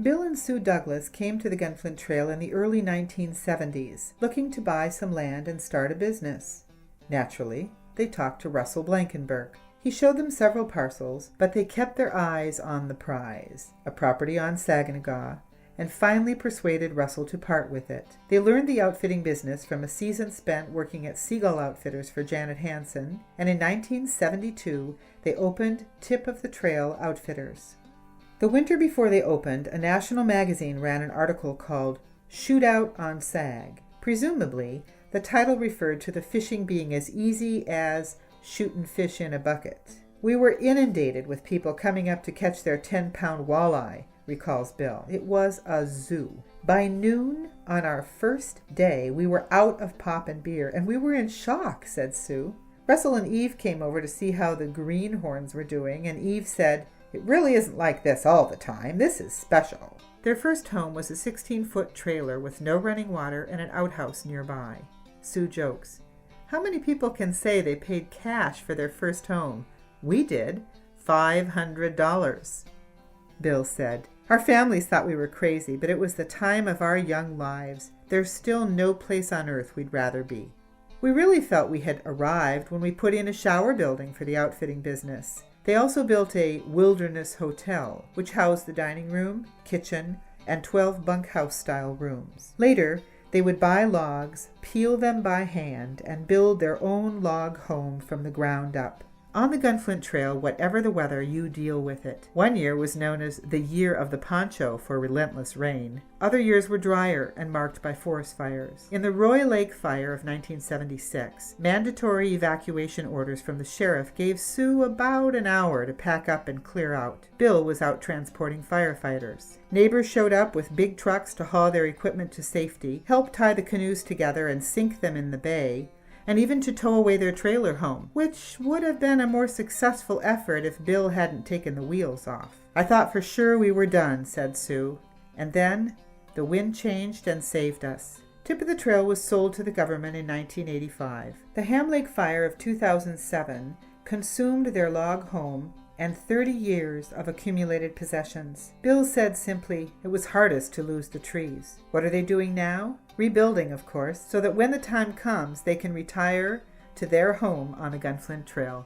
Bill and Sue Douglas came to the Gunflint Trail in the early 1970s, looking to buy some land and start a business. Naturally, they talked to Russell Blankenberg. He showed them several parcels, but they kept their eyes on the prize, a property on Saginaw, and finally persuaded Russell to part with it. They learned the outfitting business from a season spent working at Seagull Outfitters for Janet Hansen, and in 1972 they opened Tip of the Trail Outfitters. The winter before they opened, a national magazine ran an article called Shootout on Sag. Presumably, the title referred to the fishing being as easy as shooting fish in a bucket. "We were inundated with people coming up to catch their 10-pound walleye," recalls Bill. "It was a zoo. By noon on our first day, we were out of pop and beer, and we were in shock," said Sue. Russell and Eve came over to see how the greenhorns were doing, and Eve said, "It really isn't like this all the time. This is special." Their first home was a 16-foot trailer with no running water and an outhouse nearby. Sue jokes, "How many people can say they paid cash for their first home? We did. $500. Bill said, "Our families thought we were crazy, but it was the time of our young lives. There's still no place on earth we'd rather be." We really felt we had arrived when we put in a shower building for the outfitting business. They also built a wilderness hotel, which housed the dining room, kitchen, and 12 bunkhouse-style rooms. Later, they would buy logs, peel them by hand, and build their own log home from the ground up. On the Gunflint Trail, whatever the weather, you deal with it. One year was known as the Year of the Poncho for relentless rain. Other years were drier and marked by forest fires. In the Roy Lake fire of 1976, mandatory evacuation orders from the sheriff gave Sue about an hour to pack up and clear out. Bill was out transporting firefighters. Neighbors showed up with big trucks to haul their equipment to safety, help tie the canoes together and sink them in the bay, and even to tow away their trailer home, which would have been a more successful effort if Bill hadn't taken the wheels off. "I thought for sure we were done," said Sue. And then the wind changed and saved us. Tip of the Trail was sold to the government in 1985. The Ham Lake Fire of 2007 consumed their log home and 30 years of accumulated possessions. Bill said simply, "It was hardest to lose the trees." What are they doing now? Rebuilding, of course, so that when the time comes, they can retire to their home on the Gunflint Trail.